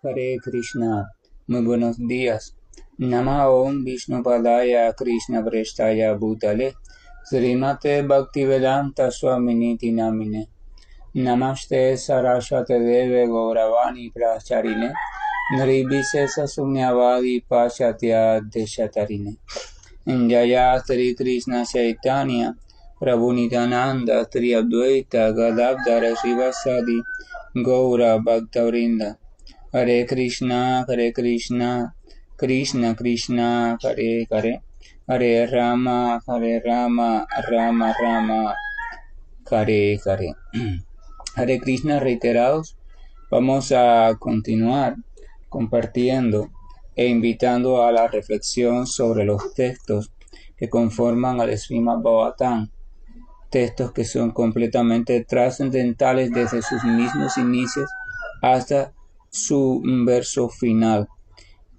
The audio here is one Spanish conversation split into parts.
Hare Krishna, muy buenos días. Nama Om Vishnu Padaya Krishna Prestaya Bhutale Srimate Bhaktivedanta Swaminiti Namine Namaste Saraswate Deve Gauravani Pracharine Nirvisesa Sunyavadi Pachatya Deshatarine Jaya Sri Krishna Chaitanya Prabhu Nityananda Sri Advaita Gadadhara Srivasadi Gaura Bhaktavrinda Hare Krishna, Krishna Krishna, Hare Hare, Hare Rama, Rama Rama, Hare Hare. Hare Krishna reiterados. Vamos a continuar compartiendo e invitando a la reflexión sobre los textos que conforman al Srimad Bhagavatam, textos que son completamente trascendentales desde sus mismos inicios hasta su verso final.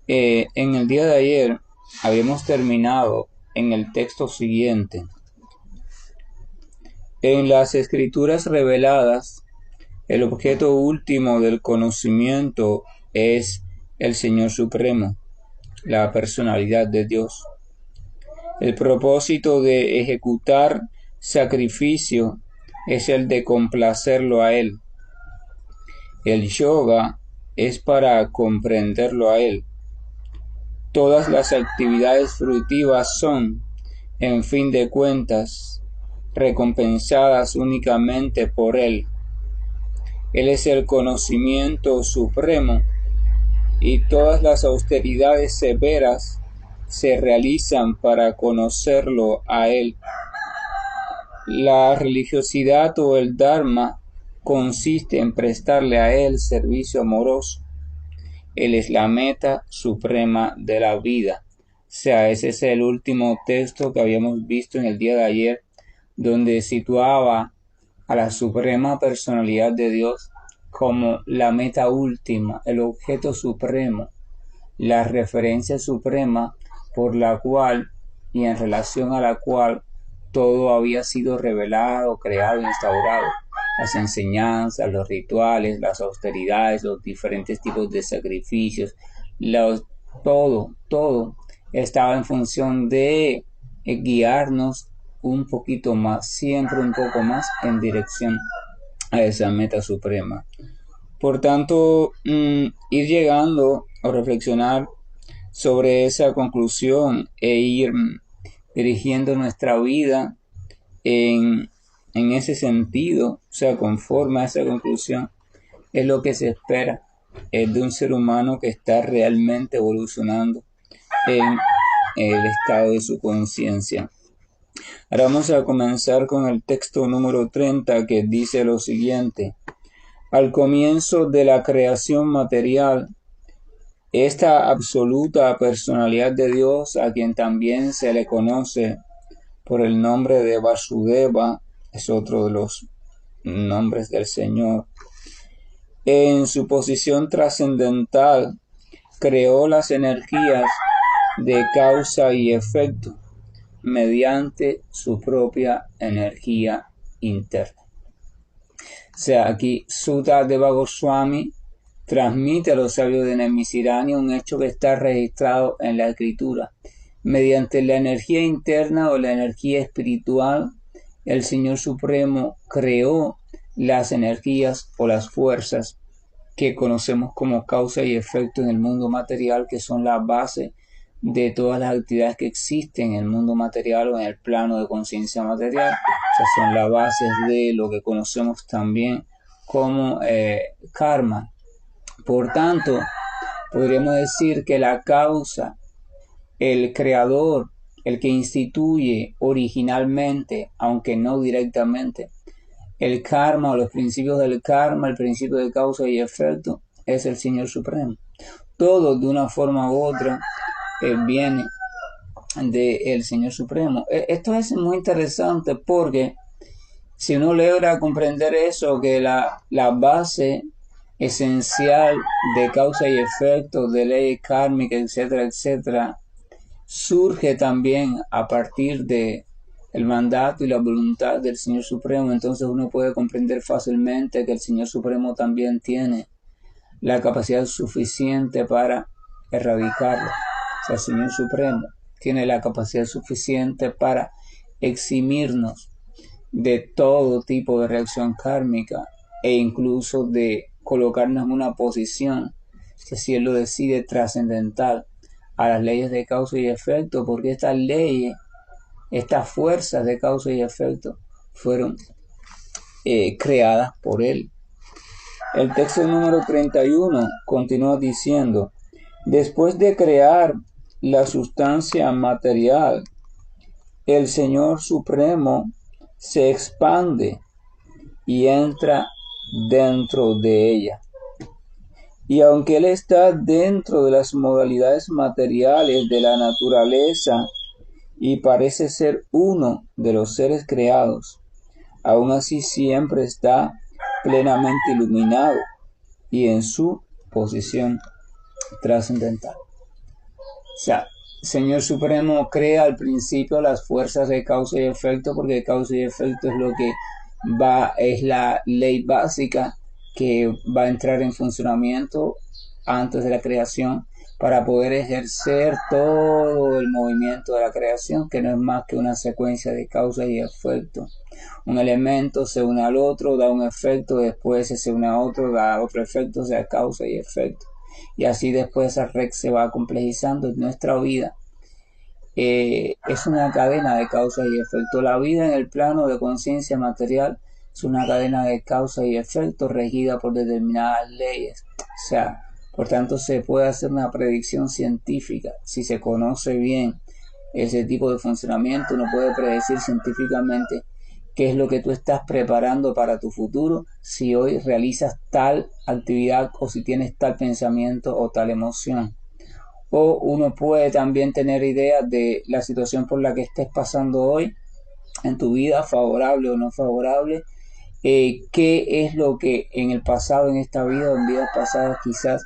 En el día de ayer habíamos terminado en el texto siguiente. En las escrituras reveladas, el objeto último del conocimiento es el Señor Supremo, la personalidad de Dios. El propósito de ejecutar sacrificio es el de complacerlo a Él. El yoga es para comprenderlo a Él. Todas las actividades fruitivas son, en fin de cuentas, recompensadas únicamente por Él. Él es el conocimiento supremo y todas las austeridades severas se realizan para conocerlo a Él. La religiosidad o el Dharma consiste en prestarle a Él servicio amoroso. Él es la meta suprema de la vida. O sea, ese es el último texto que habíamos visto en el día de ayer, donde situaba a la suprema personalidad de Dios como la meta última, el objeto supremo, la referencia suprema por la cual y en relación a la cual todo había sido revelado, creado, instaurado. Las enseñanzas, los rituales, las austeridades, los diferentes tipos de sacrificios, todo estaba en función de guiarnos un poquito más, siempre un poco más en dirección a esa meta suprema. Por tanto, ir llegando a reflexionar sobre esa conclusión e ir dirigiendo nuestra vida en ese sentido, o sea, conforme a esa conclusión, es lo que se espera de un ser humano que está realmente evolucionando en el estado de su conciencia. Ahora vamos a comenzar con el texto número 30, que dice lo siguiente: al comienzo de la creación material, esta absoluta personalidad de Dios, a quien también se le conoce por el nombre de Vasudeva, es otro de los nombres del Señor, en su posición trascendental creó las energías de causa y efecto mediante su propia energía interna. O sea, aquí Sukadeva Goswami transmite a los sabios de Naimisiranya un hecho que está registrado en la escritura. Mediante la energía interna o la energía espiritual, el Señor Supremo creó las energías o las fuerzas que conocemos como causa y efecto en el mundo material, que son la base de todas las actividades que existen en el mundo material o en el plano de conciencia material. O sea, son la base de lo que conocemos también como karma. Por tanto, podríamos decir que la causa, el creador, el que instituye originalmente, aunque no directamente, el karma o los principios del karma, el principio de causa y efecto, es el Señor Supremo. Todo de una forma u otra viene del Señor Supremo. Esto es muy interesante porque si uno logra comprender eso, que la base esencial de causa y efecto, de ley kármica, etcétera, etcétera, surge también a partir de el mandato y la voluntad del Señor Supremo. Entonces uno puede comprender fácilmente que el Señor Supremo también tiene la capacidad suficiente para erradicarlo. O sea, el Señor Supremo tiene la capacidad suficiente para eximirnos de todo tipo de reacción kármica e incluso de colocarnos en una posición, si Él lo decide, trascendental a las leyes de causa y efecto, porque estas leyes, estas fuerzas de causa y efecto fueron creadas por Él. El texto número 31 continúa diciendo: después de crear la sustancia material, el Señor Supremo se expande y entra dentro de ella. Y aunque Él está dentro de las modalidades materiales de la naturaleza y parece ser uno de los seres creados, aún así siempre está plenamente iluminado y en su posición trascendental. O sea, Señor Supremo crea al principio las fuerzas de causa y efecto, porque causa y efecto es lo que es la ley básica que va a entrar en funcionamiento antes de la creación para poder ejercer todo el movimiento de la creación, que no es más que una secuencia de causa y efecto. Un elemento se une al otro, da un efecto, después se une a otro, da otro efecto, o sea, causa y efecto. Y así después esa red se va complejizando en nuestra vida. Es una cadena de causa y efecto. La vida en el plano de conciencia material es una cadena de causa y efecto regida por determinadas leyes. O sea, por tanto se puede hacer una predicción científica. Si se conoce bien ese tipo de funcionamiento, uno puede predecir científicamente qué es lo que tú estás preparando para tu futuro, si hoy realizas tal actividad o si tienes tal pensamiento o tal emoción. O uno puede también tener ideas de la situación por la que estés pasando hoy en tu vida, favorable o no favorable, qué es lo que en el pasado, en esta vida o en vidas pasadas quizás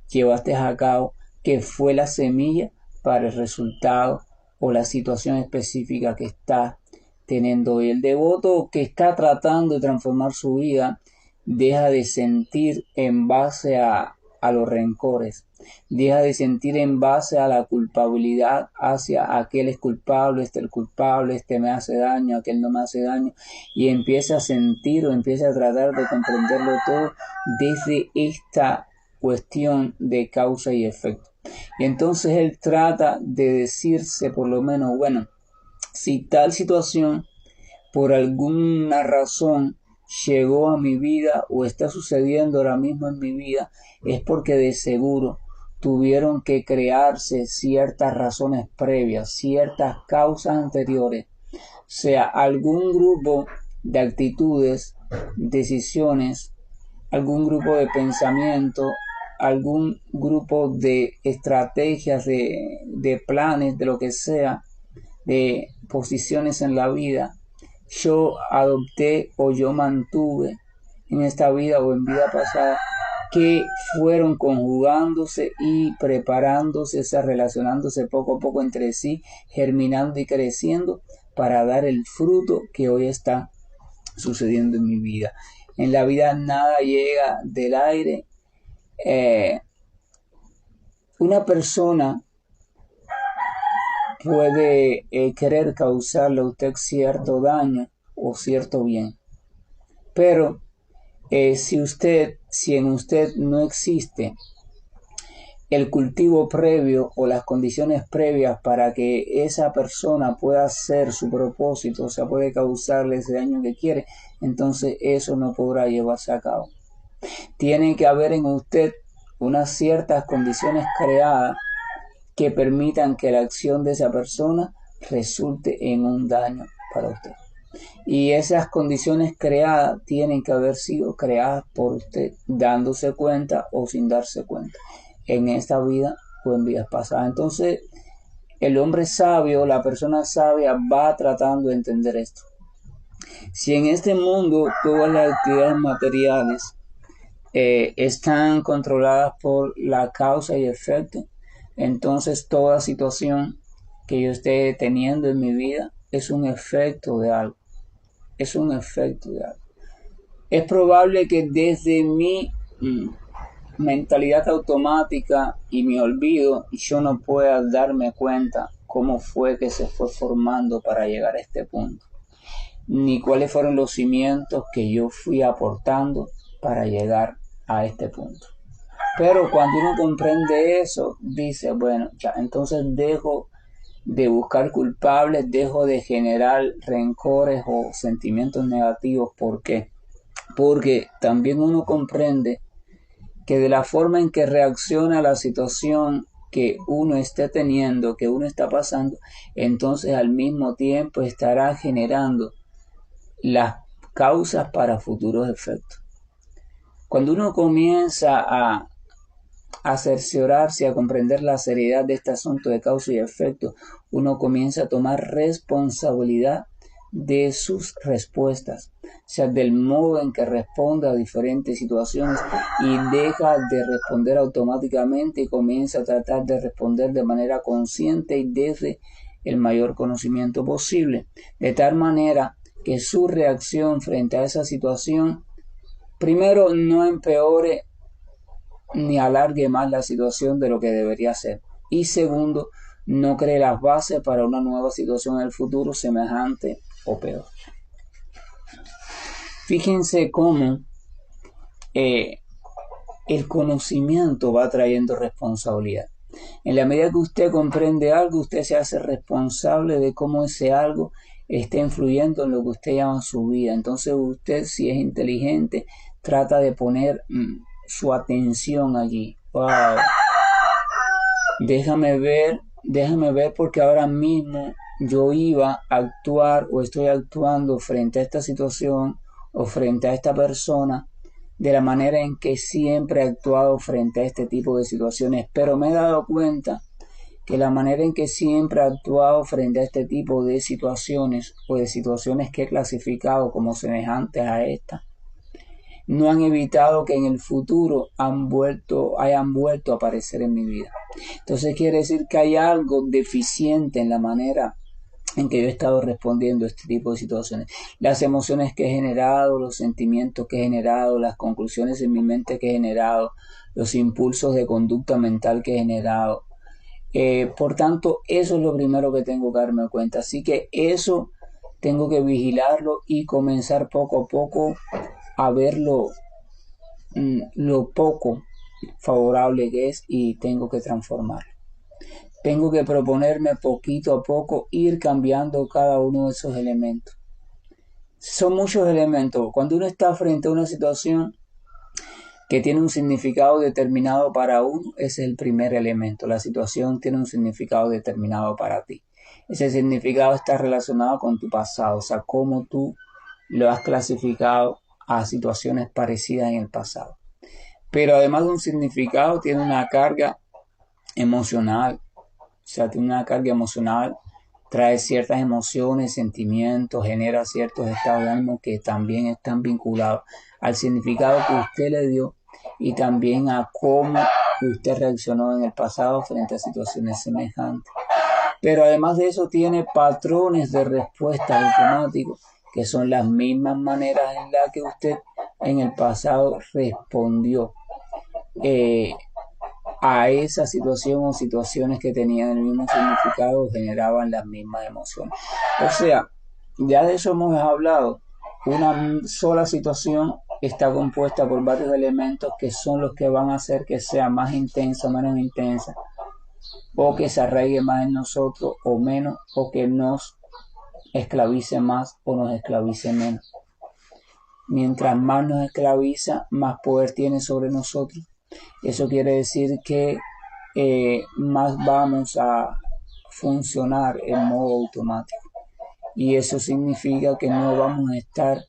llevaste a cabo, que fue la semilla para el resultado o la situación específica que está teniendo hoy. El devoto que está tratando de transformar su vida deja de sentir en base a los rencores, deja de sentir en base a la culpabilidad hacia aquel es culpable, este me hace daño, aquel no me hace daño, y empieza a sentir o empieza a tratar de comprenderlo todo desde esta cuestión de causa y efecto. Y entonces él trata de decirse por lo menos, bueno, si tal situación por alguna razón llegó a mi vida o está sucediendo ahora mismo en mi vida, es porque de seguro tuvieron que crearse ciertas razones previas, ciertas causas anteriores, o sea, algún grupo de actitudes, decisiones, algún grupo de pensamiento, algún grupo de estrategias, de planes, de lo que sea, de posiciones en la vida, yo adopté o yo mantuve en esta vida o en vida pasada, que fueron conjugándose y preparándose, o sea, relacionándose poco a poco entre sí, germinando y creciendo para dar el fruto que hoy está sucediendo en mi vida. En la vida nada llega del aire. Una persona puede querer causarle a usted cierto daño o cierto bien, pero si en usted no existe el cultivo previo o las condiciones previas para que esa persona pueda hacer su propósito, o sea, puede causarle ese daño que quiere, entonces eso no podrá llevarse a cabo. Tiene que haber en usted unas ciertas condiciones creadas que permitan que la acción de esa persona resulte en un daño para usted. Y esas condiciones creadas tienen que haber sido creadas por usted, dándose cuenta o sin darse cuenta, en esta vida o en vidas pasadas. Entonces, el hombre sabio, la persona sabia, va tratando de entender esto. Si en este mundo todas las actividades materiales están controladas por la causa y efecto, entonces toda situación que yo esté teniendo en mi vida es un efecto de algo. Es probable que desde mi mentalidad automática y me olvido, yo no pueda darme cuenta cómo fue que se fue formando para llegar a este punto, ni cuáles fueron los cimientos que yo fui aportando para llegar a este punto. Pero cuando uno comprende eso, dice, bueno, ya, entonces dejo de buscar culpables, dejo de generar rencores o sentimientos negativos. ¿Por qué? Porque también uno comprende que de la forma en que reacciona a la situación que uno esté teniendo, que uno está pasando, entonces al mismo tiempo estará generando las causas para futuros efectos. Cuando uno comienza a cerciorarse, a comprender la seriedad de este asunto de causa y efecto, uno comienza a tomar responsabilidad de sus respuestas, o sea, del modo en que responde a diferentes situaciones, y deja de responder automáticamente y comienza a tratar de responder de manera consciente y desde el mayor conocimiento posible, de tal manera que su reacción frente a esa situación, primero, no empeore ni alargue más la situación de lo que debería ser, y segundo, no cree las bases para una nueva situación en el futuro semejante o peor. Fíjense cómo el conocimiento va trayendo responsabilidad. En la medida que usted comprende algo, usted se hace responsable de cómo ese algo está influyendo en lo que usted llama su vida. Entonces usted, si es inteligente, trata de poner su atención allí. Wow. Déjame ver porque ahora mismo yo iba a actuar o estoy actuando frente a esta situación o frente a esta persona de la manera en que siempre he actuado frente a este tipo de situaciones, pero me he dado cuenta que la manera en que siempre he actuado frente a este tipo de situaciones o de situaciones que he clasificado como semejantes a esta, no han evitado que en el futuro hayan vuelto a aparecer en mi vida. Entonces quiere decir que hay algo deficiente en la manera en que yo he estado respondiendo a este tipo de situaciones. Las emociones que he generado, los sentimientos que he generado, las conclusiones en mi mente que he generado, los impulsos de conducta mental que he generado. Por tanto, eso es lo primero que tengo que darme cuenta. Así que eso tengo que vigilarlo y comenzar poco a poco a ver lo poco favorable que es, y tengo que transformarlo. Tengo que proponerme poquito a poco ir cambiando cada uno de esos elementos. Son muchos elementos. Cuando uno está frente a una situación que tiene un significado determinado para uno, ese es el primer elemento. La situación tiene un significado determinado para ti. Ese significado está relacionado con tu pasado, o sea, cómo tú lo has clasificado a situaciones parecidas en el pasado. Pero además de un significado, tiene una carga emocional. O sea, tiene una carga emocional, trae ciertas emociones, sentimientos, genera ciertos estados de ánimo que también están vinculados al significado que usted le dio y también a cómo usted reaccionó en el pasado frente a situaciones semejantes. Pero además de eso tiene patrones de respuesta automáticos, que son las mismas maneras en las que usted en el pasado respondió a esa situación o situaciones que tenían el mismo significado, generaban las mismas emociones. O sea, ya de eso hemos hablado. Una sola situación está compuesta por varios elementos que son los que van a hacer que sea más intensa o menos intensa, o que se arraigue más en nosotros o menos, o que nos esclavice más o nos esclavice menos. Mientras más nos esclaviza, más poder tiene sobre nosotros. Eso quiere decir que más vamos a funcionar en modo automático, y eso significa que no vamos a estar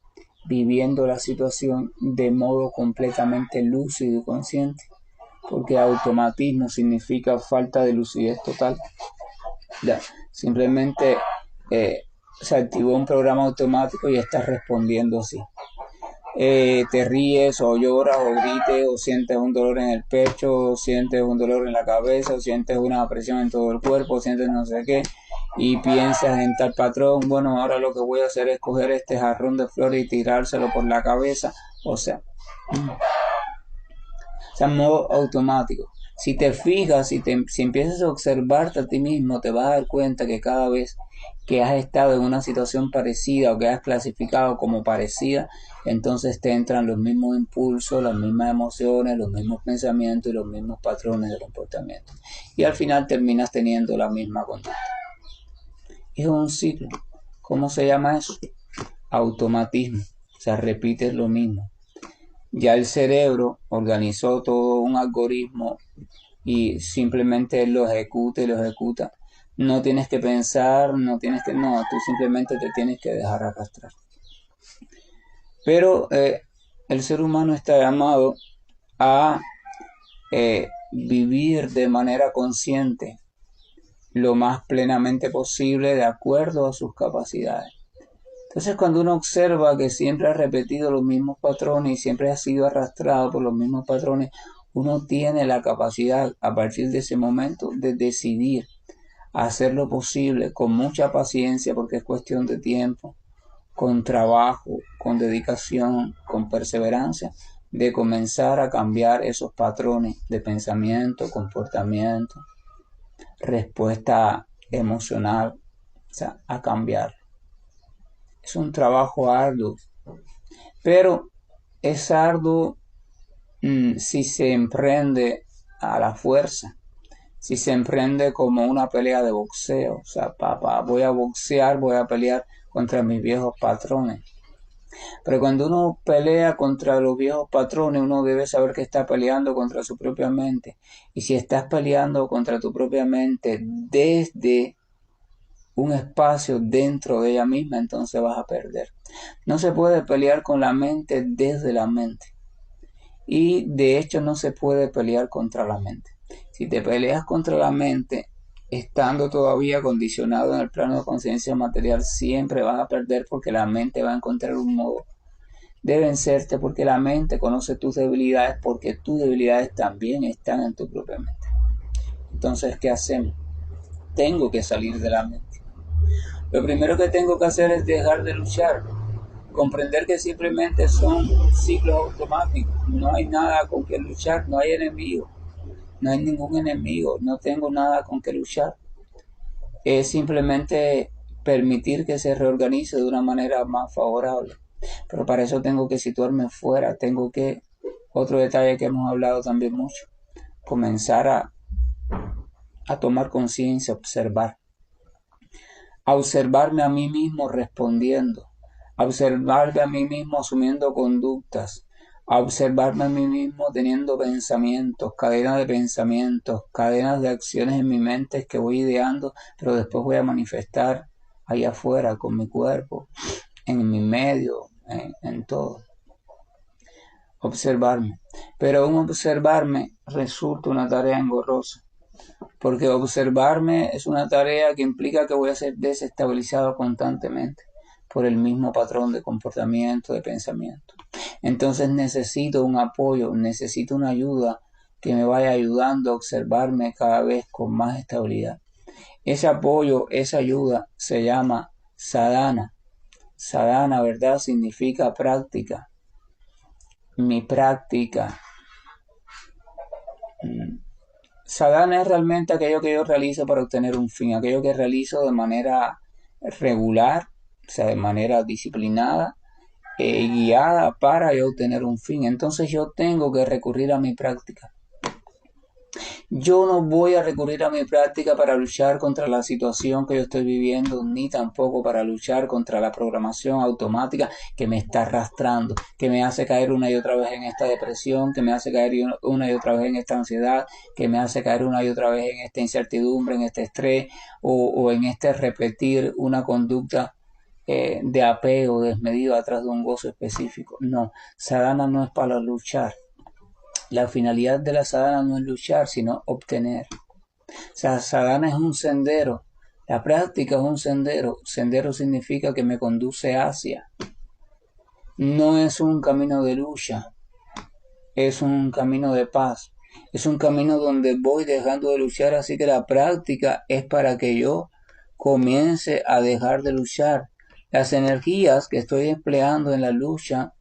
viviendo la situación de modo completamente lúcido y consciente, porque automatismo significa falta de lucidez total. Ya, simplemente se activó un programa automático y estás respondiendo así. Te ríes o lloras o grites o sientes un dolor en el pecho o sientes un dolor en la cabeza o sientes una presión en todo el cuerpo o sientes no sé qué y piensas en tal patrón. Bueno, ahora lo que voy a hacer es coger este jarrón de flores y tirárselo por la cabeza. O sea, O sea, modo automático. Si te fijas, si empiezas a observarte a ti mismo, te vas a dar cuenta que cada vez que has estado en una situación parecida o que has clasificado como parecida, entonces te entran los mismos impulsos, las mismas emociones, los mismos pensamientos y los mismos patrones de comportamiento. Y al final terminas teniendo la misma conducta. Es un ciclo. ¿Cómo se llama eso? Automatismo. O sea, repites lo mismo. Ya el cerebro organizó todo un algoritmo y simplemente él lo ejecuta y lo ejecuta. No tienes que pensar, no, tú simplemente te tienes que dejar arrastrar. Pero el ser humano está llamado a vivir de manera consciente lo más plenamente posible de acuerdo a sus capacidades. Entonces, cuando uno observa que siempre ha repetido los mismos patrones y siempre ha sido arrastrado por los mismos patrones, uno tiene la capacidad a partir de ese momento de decidir hacer lo posible con mucha paciencia, porque es cuestión de tiempo, con trabajo, con dedicación, con perseverancia, de comenzar a cambiar esos patrones de pensamiento, comportamiento, respuesta emocional, o sea, a cambiar. Es un trabajo arduo, pero es arduo si se emprende a la fuerza, si se emprende como una pelea de boxeo, o sea, voy a boxear, voy a pelear contra mis viejos patrones. Pero cuando uno pelea contra los viejos patrones, uno debe saber que está peleando contra su propia mente. Y si estás peleando contra tu propia mente desde un espacio dentro de ella misma, entonces vas a perder. No se puede pelear con la mente desde la mente. Y de hecho no se puede pelear contra la mente. Si te peleas contra la mente, estando todavía condicionado en el plano de conciencia material, siempre vas a perder porque la mente va a encontrar un modo de vencerte, porque la mente conoce tus debilidades, porque tus debilidades también están en tu propia mente. Entonces, ¿qué hacemos? Tengo que salir de la mente. Lo primero que tengo que hacer es dejar de luchar, comprender que simplemente son ciclos automáticos, no hay nada con que luchar, no hay enemigo, no hay ningún enemigo, no tengo nada con que luchar. Es simplemente permitir que se reorganice de una manera más favorable. Pero para eso tengo que situarme fuera, tengo que, otro detalle que hemos hablado también mucho, comenzar a tomar conciencia, a observarme a mí mismo respondiendo, a observarme a mí mismo asumiendo conductas, a observarme a mí mismo teniendo pensamientos, cadenas de acciones en mi mente que voy ideando, pero después voy a manifestar allá afuera con mi cuerpo, en mi medio, en todo. Observarme. Pero aún observarme resulta una tarea engorrosa, porque observarme es una tarea que implica que voy a ser desestabilizado constantemente por el mismo patrón de comportamiento, de pensamiento. Entonces necesito un apoyo, necesito una ayuda que me vaya ayudando a observarme cada vez con más estabilidad. Ese apoyo, esa ayuda se llama sadhana. Sadhana, ¿verdad? Significa práctica. Mi práctica. Sadhana es realmente aquello que yo realizo para obtener un fin, aquello que realizo de manera regular, o sea, de manera disciplinada, guiada para yo obtener un fin. Entonces yo tengo que recurrir a mi práctica. Yo no voy a recurrir a mi práctica para luchar contra la situación que yo estoy viviendo, ni tampoco para luchar contra la programación automática que me está arrastrando, que me hace caer una y otra vez en esta depresión, que me hace caer una y otra vez en esta ansiedad, que me hace caer una y otra vez en esta incertidumbre, en este estrés o en este repetir una conducta de apego desmedido atrás de un gozo específico. No, sadhana no es para luchar. La finalidad de la sadhana no es luchar, sino obtener. O sea, sadhana es un sendero. La práctica es un sendero. Sendero significa que me conduce hacia. No es un camino de lucha. Es un camino de paz. Es un camino donde voy dejando de luchar. Así que la práctica es para que yo comience a dejar de luchar. Las energías que estoy empleando en la lucha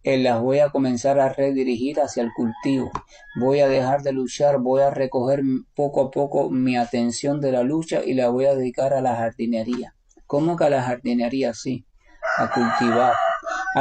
las voy a comenzar a redirigir hacia el cultivo. Voy a dejar de luchar, voy a recoger poco a poco mi atención de la lucha y la voy a dedicar a la jardinería. ¿Cómo que a la jardinería? Sí, a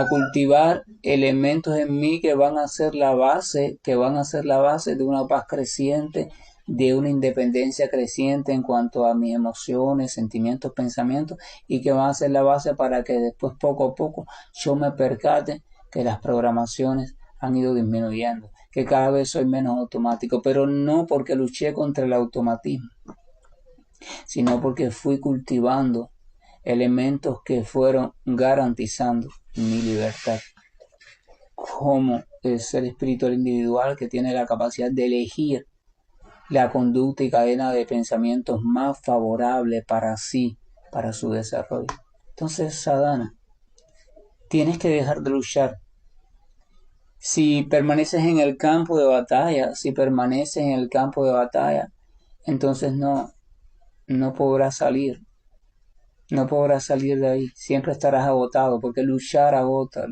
cultivar elementos en mí que van a ser la base, de una paz creciente, de una independencia creciente en cuanto a mis emociones, sentimientos, pensamientos, y que van a ser la base para que después poco a poco yo me percate que las programaciones han ido disminuyendo, que cada vez soy menos automático, pero no porque luché contra el automatismo, sino porque fui cultivando elementos que fueron garantizando mi libertad como el ser espiritual individual que tiene la capacidad de elegir la conducta y cadena de pensamientos más favorable para sí, para su desarrollo. Entonces, Sadhana, tienes que dejar de luchar. Si permaneces en el campo de batalla, entonces no podrás salir. No podrás salir de ahí. Siempre estarás agotado, porque luchar agota.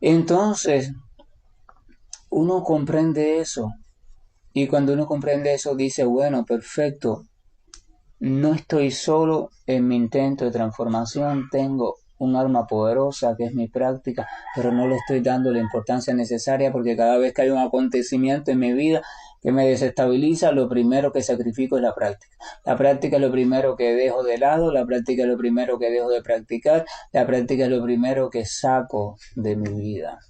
Entonces, uno comprende eso. Y cuando uno comprende eso, dice, bueno, perfecto. No estoy solo en mi intento de transformación. Tengo un arma poderosa que es mi práctica, pero no le estoy dando la importancia necesaria porque cada vez que hay un acontecimiento en mi vida que me desestabiliza, lo primero que sacrifico es la práctica. La práctica es lo primero que dejo de lado, la práctica es lo primero que dejo de practicar, la práctica es lo primero que saco de mi vida.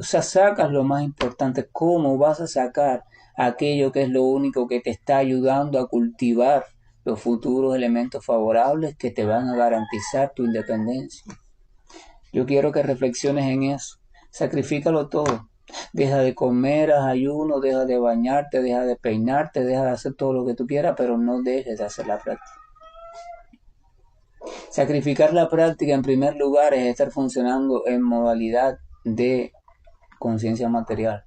Sacas lo más importante. ¿Cómo vas a sacar aquello que es lo único que te está ayudando a cultivar los futuros elementos favorables que te van a garantizar tu independencia? Yo quiero que reflexiones en eso. Sacrifícalo todo. Deja de comer, haz ayuno, deja de bañarte, deja de peinarte, deja de hacer todo lo que tú quieras, pero no dejes de hacer la práctica. Sacrificar la práctica en primer lugar es estar funcionando en modalidad de conciencia material.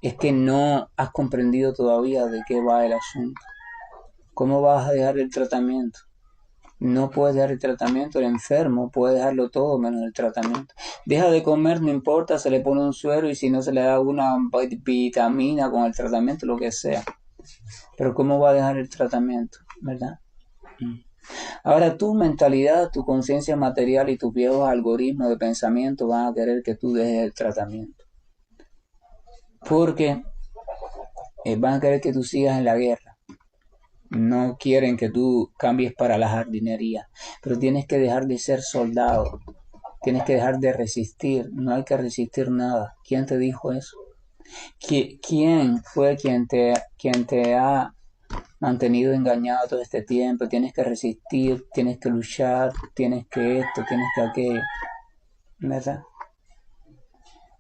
Es que no has comprendido todavía de qué va el asunto. ¿Cómo vas a dejar el tratamiento? No puedes dejar el tratamiento, el enfermo puede dejarlo todo menos el tratamiento. Deja de comer, no importa, se le pone un suero y si no se le da una vitamina con el tratamiento, lo que sea. Pero ¿cómo va a dejar el tratamiento? ¿Verdad? Ahora tu mentalidad, tu conciencia material y tus viejos algoritmos de pensamiento van a querer que tú dejes el tratamiento. Porque van a querer que tú sigas en la guerra. No quieren que tú cambies para la jardinería. Pero tienes que dejar de ser soldado. Tienes que dejar de resistir. No hay que resistir nada. ¿Quién te dijo eso? ¿Quién fue quien te ha mantenido engañado todo este tiempo? Tienes que resistir, tienes que luchar, tienes que esto, tienes que aquello. ¿Verdad?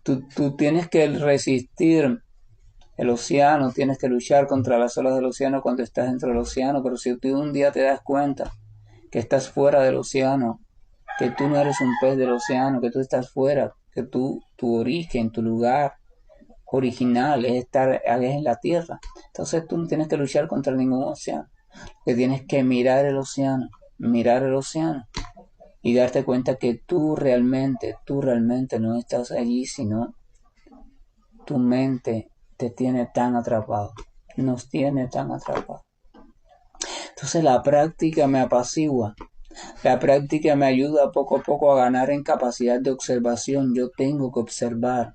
Tú tienes que resistir el océano, tienes que luchar contra las olas del océano cuando estás dentro del océano, pero si tú un día te das cuenta que estás fuera del océano, que tú no eres un pez del océano, que tú estás fuera, que tu origen, tu lugar original es estar en la tierra, entonces tú no tienes que luchar contra ningún océano, que tienes que mirar el océano y darte cuenta que tú realmente no estás allí, sino tu mente te tiene tan atrapado, nos tiene tan atrapados. Entonces la práctica me apacigua, la práctica me ayuda poco a poco a ganar en capacidad de observación. Yo tengo que observar,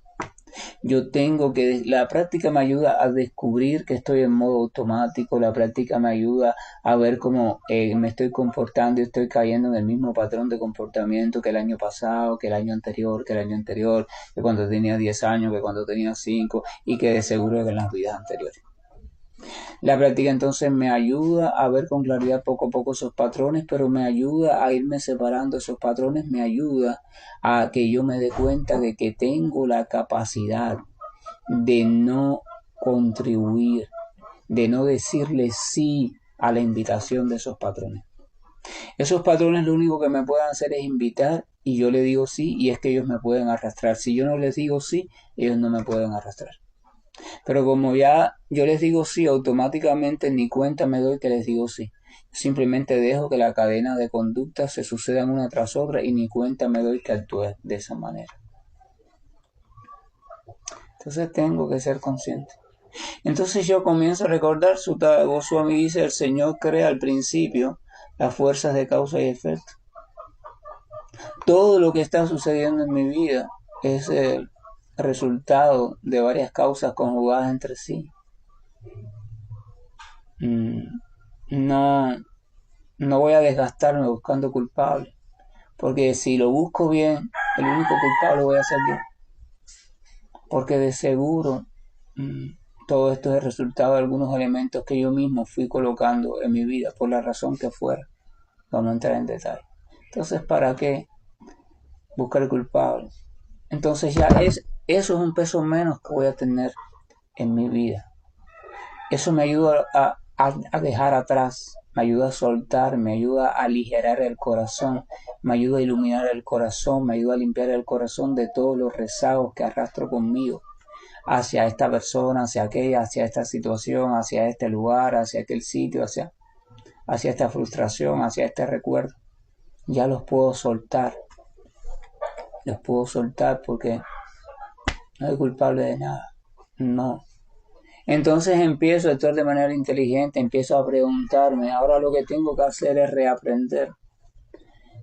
la práctica me ayuda a descubrir que estoy en modo automático, la práctica me ayuda a ver cómo me estoy comportando y estoy cayendo en el mismo patrón de comportamiento que el año pasado, que el año anterior, que cuando tenía 10 años, que cuando tenía 5 y que de seguro que en las vidas anteriores. La práctica entonces me ayuda a ver con claridad poco a poco esos patrones, pero me ayuda a irme separando esos patrones, me ayuda a que yo me dé cuenta de que tengo la capacidad de no contribuir, de no decirle sí a la invitación de esos patrones. Esos patrones lo único que me pueden hacer es invitar y yo le digo sí y es que ellos me pueden arrastrar. Si yo no les digo sí, ellos no me pueden arrastrar. Pero como ya yo les digo sí, automáticamente ni cuenta me doy que les digo sí. Simplemente dejo que la cadena de conductas se sucedan una tras otra y ni cuenta me doy que actúe de esa manera. Entonces tengo que ser consciente. Entonces yo comienzo a recordar Sutta Goswami dice, el Señor crea al principio las fuerzas de causa y efecto. Todo lo que está sucediendo en mi vida es el resultado de varias causas conjugadas entre sí. No voy a desgastarme buscando culpables, porque si lo busco bien, el único culpable voy a ser yo. Porque de seguro todo esto es el resultado de algunos elementos que yo mismo fui colocando en mi vida, por la razón que fuera. Vamos a entrar en detalle. Entonces, ¿para qué buscar el culpable? Entonces ya eso es un peso menos que voy a tener en mi vida. Eso me ayuda a dejar atrás, me ayuda a soltar, me ayuda a aligerar el corazón, me ayuda a iluminar el corazón, me ayuda a limpiar el corazón de todos los rezagos que arrastro conmigo hacia esta persona, hacia aquella, hacia esta situación, hacia este lugar, hacia aquel sitio, hacia esta frustración, hacia este recuerdo. Ya los puedo soltar porque no soy culpable de nada, no. Entonces empiezo a actuar de manera inteligente, empiezo a preguntarme, ahora lo que tengo que hacer es reaprender,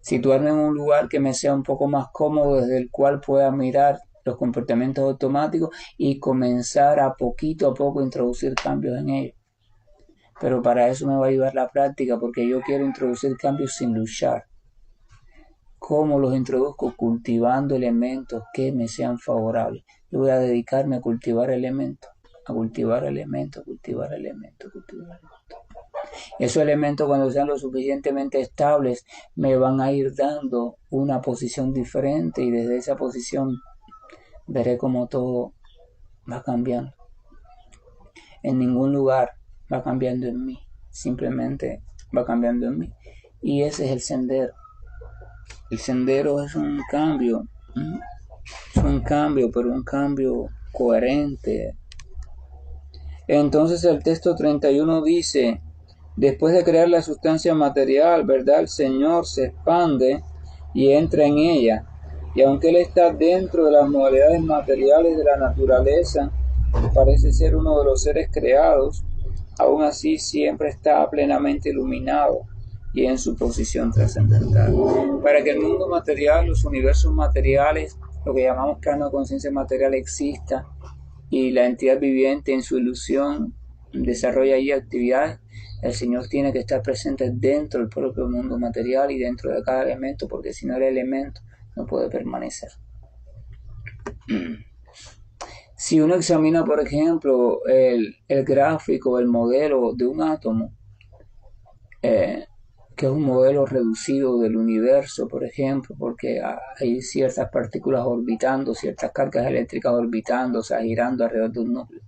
situarme en un lugar que me sea un poco más cómodo, desde el cual pueda mirar los comportamientos automáticos y comenzar a poquito introducir cambios en ellos. Pero para eso me va a ayudar la práctica, porque yo quiero introducir cambios sin luchar. ¿Cómo los introduzco? Cultivando elementos que me sean favorables. Yo voy a dedicarme a cultivar elementos. Esos elementos, cuando sean lo suficientemente estables, me van a ir dando una posición diferente y desde esa posición veré cómo todo va cambiando. En ningún lugar va cambiando en mí, simplemente va cambiando en mí. Y ese es el sendero. El sendero es un cambio, pero un cambio coherente. Entonces el texto 31 dice, después de crear la sustancia material, ¿verdad? El Señor se expande y entra en ella. Y aunque Él está dentro de las modalidades materiales de la naturaleza, parece ser uno de los seres creados, aún así siempre está plenamente iluminado y en su posición trascendental. Para que el mundo material, los universos materiales, lo que llamamos plano de conciencia material exista, y la entidad viviente en su ilusión desarrolla ahí actividades, el Señor tiene que estar presente dentro del propio mundo material y dentro de cada elemento, porque si no el elemento no puede permanecer. Si uno examina, por ejemplo, el gráfico, el modelo de un átomo, que es un modelo reducido del universo, por ejemplo, porque hay ciertas partículas orbitando, ciertas cargas eléctricas orbitando, o sea, girando alrededor de un núcleo.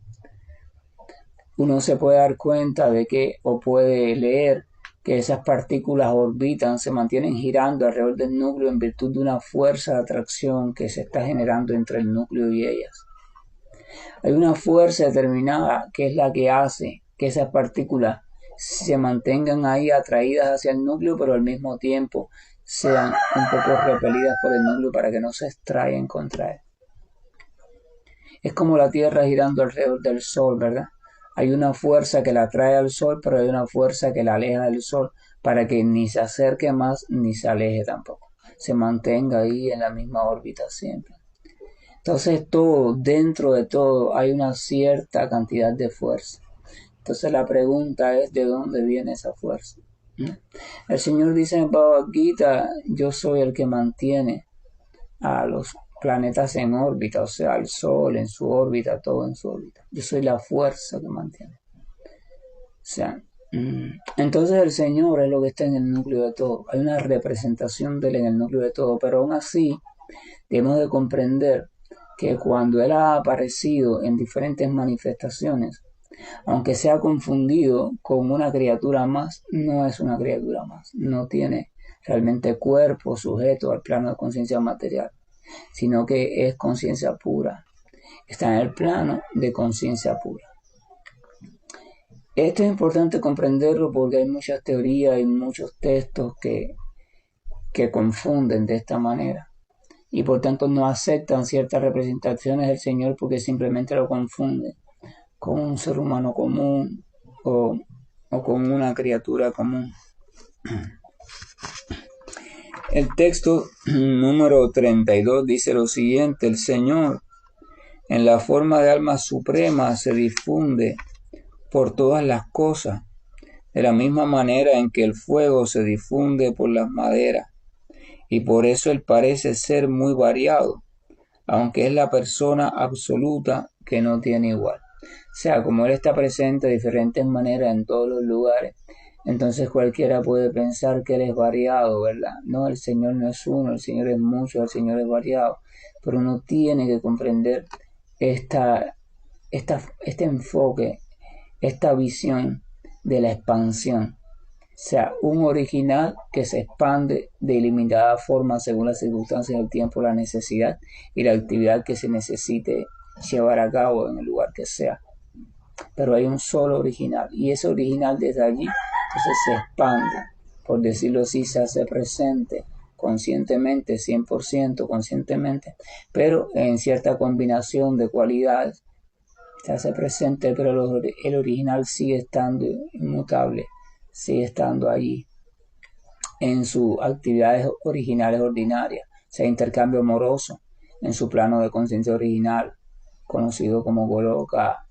Uno se puede dar cuenta de que, o puede leer, que esas partículas orbitan, se mantienen girando alrededor del núcleo en virtud de una fuerza de atracción que se está generando entre el núcleo y ellas. Hay una fuerza determinada que es la que hace que esas partículas se mantengan ahí atraídas hacia el núcleo, pero al mismo tiempo sean un poco repelidas por el núcleo para que no se extraigan contra él. Es como la Tierra girando alrededor del Sol, ¿verdad? Hay una fuerza que la atrae al Sol, pero hay una fuerza que la aleja del Sol para que ni se acerque más ni se aleje tampoco. Se mantenga ahí en la misma órbita siempre. Entonces dentro de todo hay una cierta cantidad de fuerza. Entonces la pregunta es, ¿de dónde viene esa fuerza? El Señor dice en Bhagavad Gita, yo soy el que mantiene a los planetas en órbita, o sea, al Sol en su órbita, todo en su órbita. Yo soy la fuerza que mantiene. O sea, entonces el Señor es lo que está en el núcleo de todo. Hay una representación de Él en el núcleo de todo, pero aún así debemos de comprender que cuando Él ha aparecido en diferentes manifestaciones, aunque sea confundido con una criatura más, no es una criatura más, no tiene realmente cuerpo sujeto al plano de conciencia material, sino que es conciencia pura, está en el plano de conciencia pura. Esto es importante comprenderlo porque hay muchas teorías y muchos textos que confunden de esta manera y por tanto no aceptan ciertas representaciones del Señor porque simplemente lo confunden con un ser humano común o con una criatura común. El texto número 32 dice lo siguiente: el Señor en la forma de alma suprema se difunde por todas las cosas, de la misma manera en que el fuego se difunde por las maderas, y por eso Él parece ser muy variado, aunque es la persona absoluta que no tiene igual. O sea, como Él está presente de diferentes maneras en todos los lugares, entonces cualquiera puede pensar que Él es variado, ¿verdad? No, el Señor no es uno, el Señor es mucho, el Señor es variado, pero uno tiene que comprender este enfoque, esta visión de la expansión. O sea, un original que se expande de ilimitada forma según las circunstancias del tiempo, la necesidad y la actividad que se necesite llevar a cabo en el lugar que sea. Pero hay un solo original y ese original desde allí entonces se expande, por decirlo así, se hace presente conscientemente, 100% conscientemente, pero en cierta combinación de cualidades se hace presente, pero el original sigue estando inmutable, sigue estando allí en sus actividades originales ordinarias, sea intercambio amoroso en su plano de conciencia original, conocido como Goloka,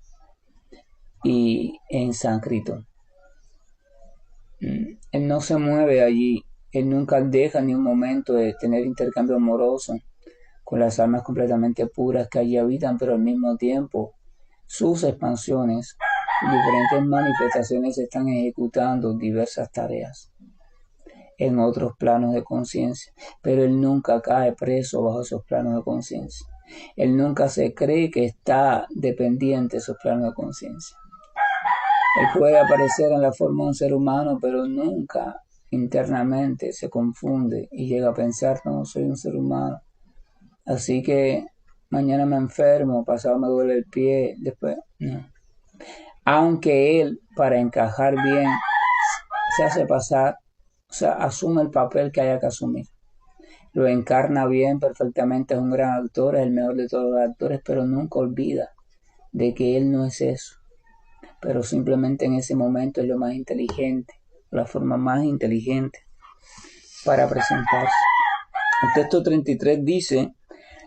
y en sánscrito. Él no se mueve allí, él nunca deja ni un momento de tener intercambio amoroso con las almas completamente puras que allí habitan, pero al mismo tiempo sus expansiones y diferentes manifestaciones están ejecutando diversas tareas en otros planos de conciencia, pero él nunca cae preso bajo esos planos de conciencia. Él nunca se cree que está dependiente de esos planos de conciencia. Él puede aparecer en la forma de un ser humano, pero nunca internamente se confunde y llega a pensar, no, soy un ser humano. Así que mañana me enfermo, pasado me duele el pie, después no. Aunque él, para encajar bien, se hace pasar, o sea, asume el papel que haya que asumir. Lo encarna bien, perfectamente, es un gran actor, es el mejor de todos los actores, pero nunca olvida de que él no es eso. Pero simplemente en ese momento es lo más inteligente, la forma más inteligente para presentarse. El texto 33 dice: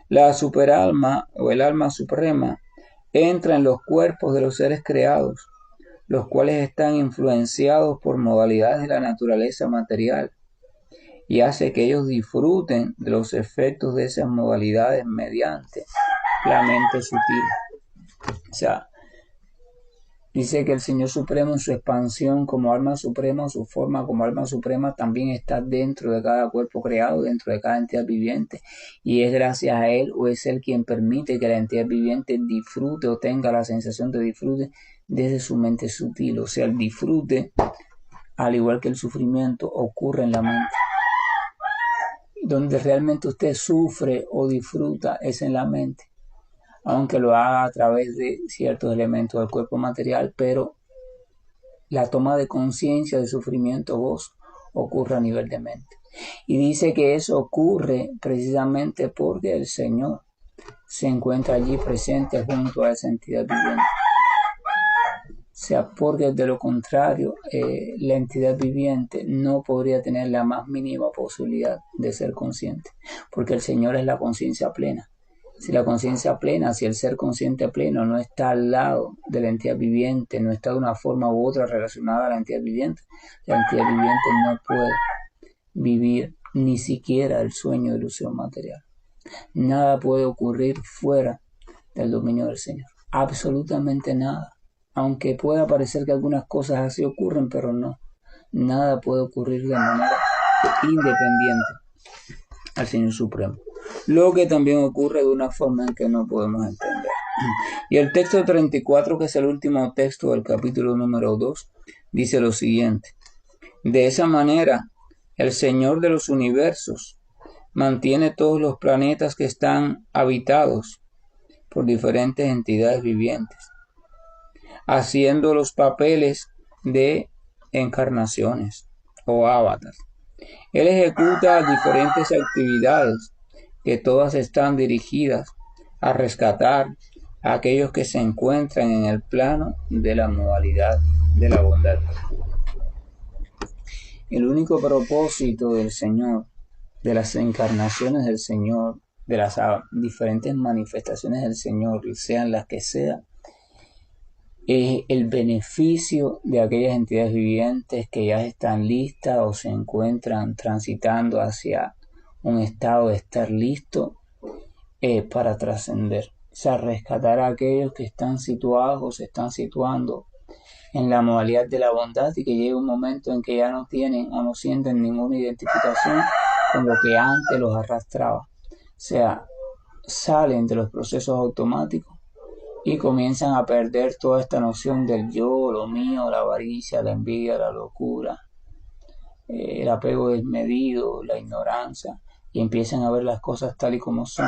la superalma o el alma suprema entra en los cuerpos de los seres creados, los cuales están influenciados por modalidades de la naturaleza material, y hace que ellos disfruten de los efectos de esas modalidades mediante la mente sutil. O sea, dice que el Señor Supremo en su expansión como alma suprema, su forma como alma suprema, también está dentro de cada cuerpo creado, dentro de cada entidad viviente. Y es gracias a Él o es Él quien permite que la entidad viviente disfrute o tenga la sensación de disfrute desde su mente sutil. O sea, el disfrute, al igual que el sufrimiento, ocurre en la mente. Donde realmente usted sufre o disfruta es en la mente, aunque lo haga a través de ciertos elementos del cuerpo material, pero la toma de conciencia del sufrimiento gozo ocurre a nivel de mente. Y dice que eso ocurre precisamente porque el Señor se encuentra allí presente junto a esa entidad viviente. O sea, porque de lo contrario, la entidad viviente no podría tener la más mínima posibilidad de ser consciente, porque el Señor es la conciencia plena. Si la conciencia plena, si el ser consciente pleno no está al lado de la entidad viviente, no está de una forma u otra relacionada a la entidad viviente, la entidad viviente no puede vivir ni siquiera el sueño de ilusión material. Nada puede ocurrir fuera del dominio del Señor. Absolutamente nada. Aunque pueda parecer que algunas cosas así ocurren, pero no. Nada puede ocurrir de manera independiente al Señor Supremo. Lo que también ocurre de una forma en que no podemos entender. Y el texto 34, que es el último texto del capítulo número 2, dice lo siguiente: de esa manera, el Señor de los universos mantiene todos los planetas que están habitados por diferentes entidades vivientes, haciendo los papeles de encarnaciones o avatars. Él ejecuta diferentes actividades que todas están dirigidas a rescatar a aquellos que se encuentran en el plano de la modalidad de la bondad. El único propósito del Señor, de las encarnaciones del Señor, de las diferentes manifestaciones del Señor, sean las que sean, es el beneficio de aquellas entidades vivientes que ya están listas o se encuentran transitando hacia un estado de estar listo para trascender. O sea, rescatar a aquellos que están situados o se están situando en la modalidad de la bondad y que llega un momento en que ya no tienen o no sienten ninguna identificación con lo que antes los arrastraba. O sea, salen de los procesos automáticos y comienzan a perder toda esta noción del yo, lo mío, la avaricia, la envidia, la locura, el apego desmedido, la ignorancia, y empiezan a ver las cosas tal y como son.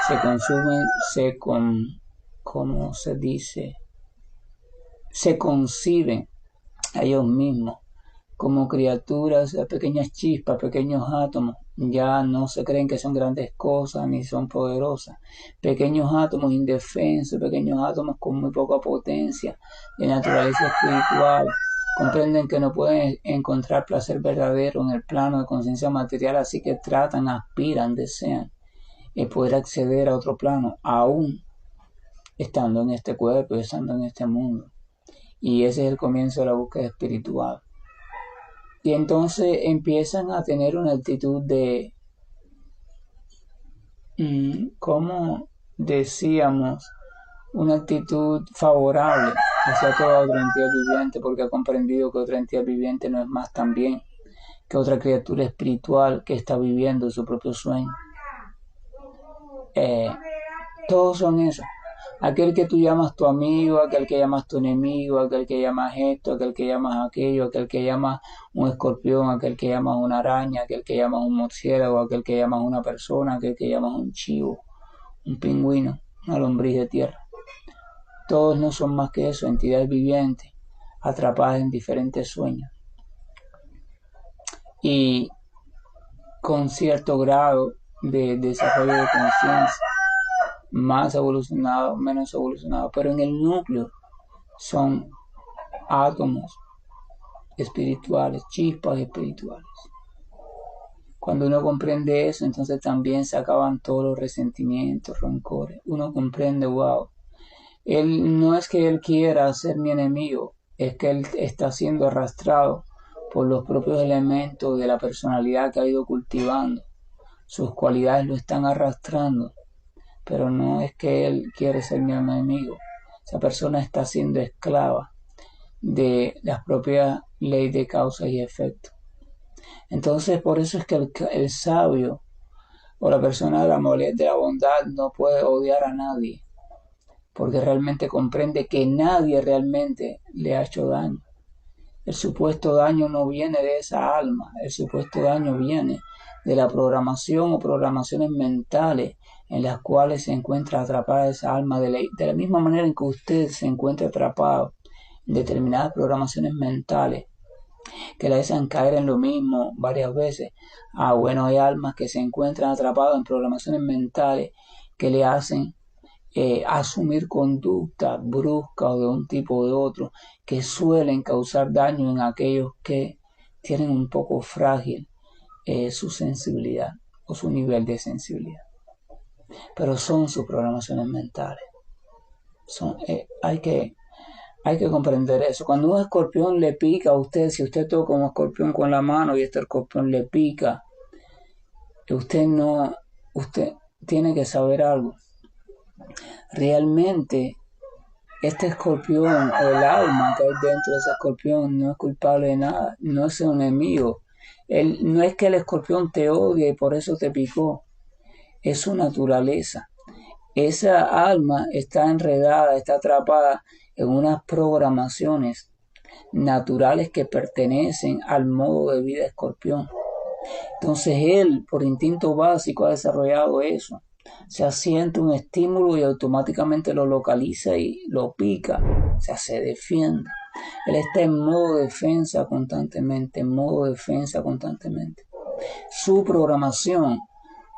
Se consumen, ¿cómo se dice? Se conciben a ellos mismos como criaturas, pequeñas chispas, pequeños átomos. Ya no se creen que son grandes cosas ni son poderosas. Pequeños átomos indefensos, pequeños átomos con muy poca potencia de naturaleza espiritual. Comprenden que no pueden encontrar placer verdadero en el plano de conciencia material, así que tratan, aspiran, desean poder acceder a otro plano, aún estando en este cuerpo y estando en este mundo. Y ese es el comienzo de la búsqueda espiritual. Y entonces empiezan a tener una actitud de, como decíamos, una actitud favorable hacia toda otra entidad viviente, porque ha comprendido que otra entidad viviente no es más también que otra criatura espiritual que está viviendo su propio sueño. Todos son eso. Aquel que tú llamas tu amigo, aquel que llamas tu enemigo, aquel que llamas esto, aquel que llamas aquello, aquel que llamas un escorpión, aquel que llamas una araña, aquel que llamas un murciélago, aquel que llamas una persona, aquel que llamas un chivo, un pingüino, una lombriz de tierra. Todos no son más que eso, entidades vivientes, atrapadas en diferentes sueños. Y con cierto grado de desarrollo de conciencia, más evolucionado, menos evolucionado, pero en el núcleo son átomos espirituales, chispas espirituales. Cuando uno comprende eso, entonces también se acaban todos los resentimientos, rencores. Uno comprende, wow, él no es que él quiera ser mi enemigo, es que él está siendo arrastrado por los propios elementos de la personalidad que ha ido cultivando. Sus cualidades lo están arrastrando, pero no es que él quiere ser mi enemigo. Esa persona está siendo esclava de las propias leyes de causa y efecto. Entonces, por eso es que el sabio o la persona de la modalidad de la bondad no puede odiar a nadie, porque realmente comprende que nadie realmente le ha hecho daño. El supuesto daño no viene de esa alma, el supuesto daño viene de la programación o programaciones mentales en las cuales se encuentra atrapada esa alma, de la misma manera en que usted se encuentra atrapado en determinadas programaciones mentales que la hacen caer en lo mismo varias veces. Bueno, hay almas que se encuentran atrapadas en programaciones mentales que le hacen asumir conductas bruscas o de un tipo o de otro que suelen causar daño en aquellos que tienen un poco frágil su sensibilidad o su nivel de sensibilidad. Pero son sus programaciones mentales. Hay que comprender eso. Cuando un escorpión le pica a usted, si usted toca un escorpión con la mano y este escorpión le pica, usted tiene que saber algo. Realmente este escorpión o el alma que hay dentro de ese escorpión no es culpable de nada, no es un enemigo. No es que el escorpión te odie y por eso te picó, es su naturaleza. Esa alma está enredada, está atrapada en unas programaciones naturales que pertenecen al modo de vida escorpión. Entonces él, por instinto básico, ha desarrollado eso. O sea, siente un estímulo y automáticamente lo localiza y lo pica. O sea, se defiende. Él está en modo defensa constantemente, en modo defensa constantemente. Su programación,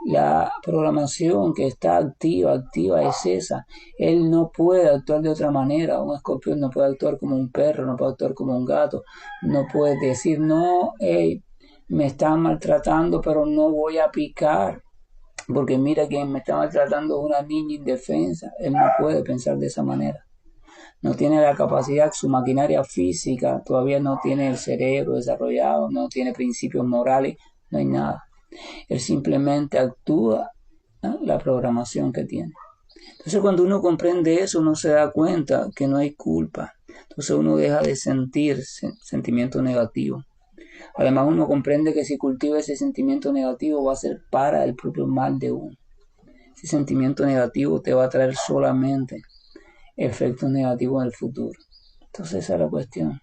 la programación que está activa es esa. Él no puede actuar de otra manera. Un escorpión no puede actuar como un perro, no puede actuar como un gato. No puede decir, no, hey, me están maltratando, pero no voy a picar. Porque mira que me está maltratando una niña indefensa. Él no puede pensar de esa manera. No tiene la capacidad, su maquinaria física todavía no tiene el cerebro desarrollado, no tiene principios morales, no hay nada. Él simplemente actúa, ¿no?, la programación que tiene. Entonces cuando uno comprende eso, uno se da cuenta que no hay culpa. Entonces uno deja de sentir sentimiento negativo. Además uno comprende que si cultiva ese sentimiento negativo va a ser para el propio mal de uno. Ese sentimiento negativo te va a traer solamente efectos negativos en el futuro. Entonces esa es la cuestión.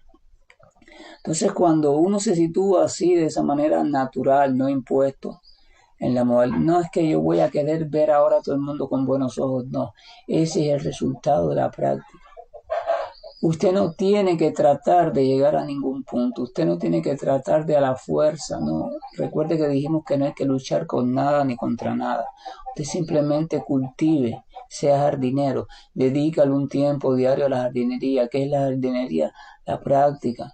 Entonces cuando uno se sitúa así, de esa manera natural, no impuesto, en la modalidad, no es que yo voy a querer ver ahora a todo el mundo con buenos ojos, no. Ese es el resultado de la práctica. Usted no tiene que tratar de llegar a ningún punto, usted no tiene que tratar de a la fuerza, no. Recuerde que dijimos que no hay que luchar con nada ni contra nada. Usted simplemente cultive, sea jardinero, dedícale un tiempo diario a la jardinería. ¿Qué es la jardinería? La práctica.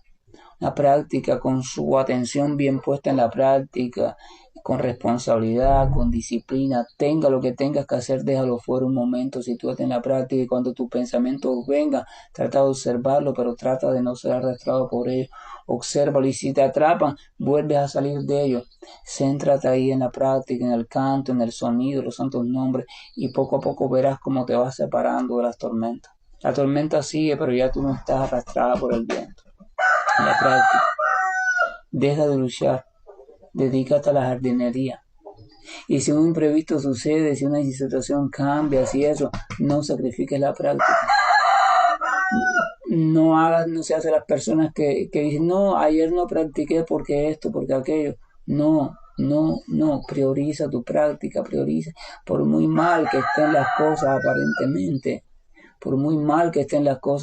La práctica con su atención bien puesta en la práctica, con responsabilidad, con disciplina. Tenga lo que tengas que hacer, déjalo fuera un momento, sitúate en la práctica y cuando tus pensamientos vengan, trata de observarlo, pero trata de no ser arrastrado por ellos. Obsérvalo y si te atrapan, vuelves a salir de ellos. Céntrate ahí en la práctica, en el canto, en el sonido, los santos nombres y poco a poco verás cómo te vas separando de las tormentas. La tormenta sigue, pero ya tú no estás arrastrada por el viento. En la práctica, deja de luchar, dedícate a la jardinería. Y si un imprevisto sucede, si una situación cambia, si eso, no sacrifiques la práctica. No seas de las personas que dicen, no, ayer no practiqué porque esto, porque aquello. No, prioriza tu práctica, prioriza. Por muy mal que estén las cosas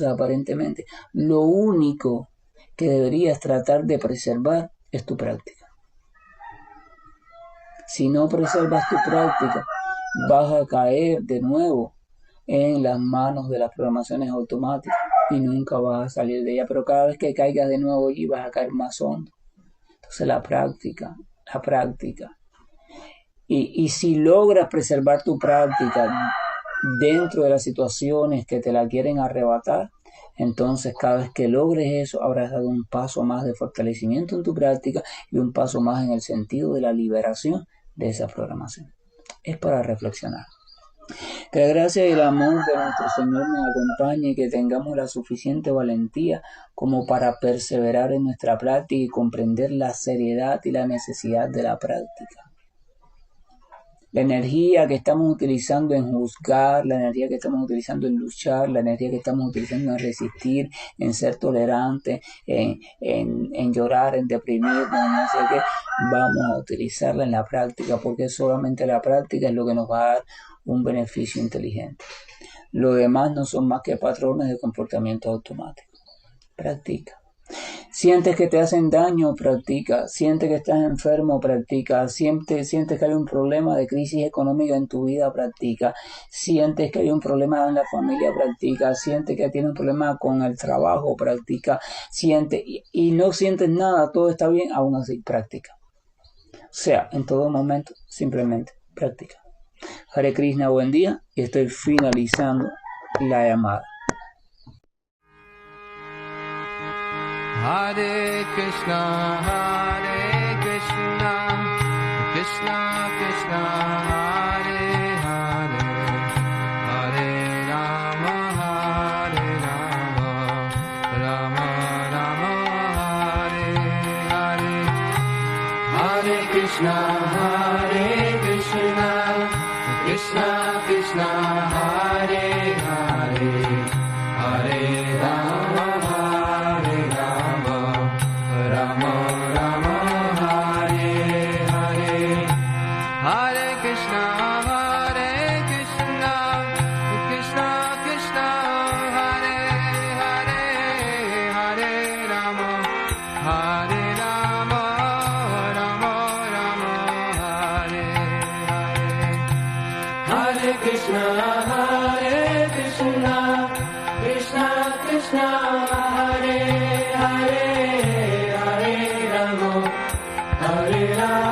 aparentemente, lo único que deberías tratar de preservar es tu práctica. Si no preservas tu práctica, vas a caer de nuevo en las manos de las programaciones automáticas y nunca vas a salir de ella, pero cada vez que caigas de nuevo allí vas a caer más hondo. Entonces la práctica. Y si logras preservar tu práctica dentro de las situaciones que te la quieren arrebatar, entonces cada vez que logres eso, habrás dado un paso más de fortalecimiento en tu práctica y un paso más en el sentido de la liberación de esa programación. Es para reflexionar. Que la gracia y el amor de nuestro Señor nos acompañe y que tengamos la suficiente valentía como para perseverar en nuestra práctica y comprender la seriedad y la necesidad de la práctica. La energía que estamos utilizando en juzgar, la energía que estamos utilizando en luchar, la energía que estamos utilizando en resistir, en ser tolerante, en llorar, en deprimirnos, no sé qué, vamos a utilizarla en la práctica porque solamente la práctica es lo que nos va a dar un beneficio inteligente. Lo demás no son más que patrones de comportamiento automático. Practica. Sientes que te hacen daño, practica. Sientes que estás enfermo, practica. Sientes que hay un problema de crisis económica en tu vida, practica. Sientes que hay un problema en la familia, practica. Sientes que tienes un problema con el trabajo, practica. Sientes y no sientes nada, todo está bien, aún así, practica. O sea, en todo momento, simplemente practica. Hare Krishna, buen día, y estoy finalizando la llamada. Hare Krishna, Krishna Krishna, Hare Hare, Hare Rama, Rama Rama, Hare Hare. Hare Krishna, Krishna Krishna, Hare Hare, Hare Rama, Rama Rama, Hare Hare. Hare Krishna. Krishna, Hare Hare, Hare Rama, Hare Rama.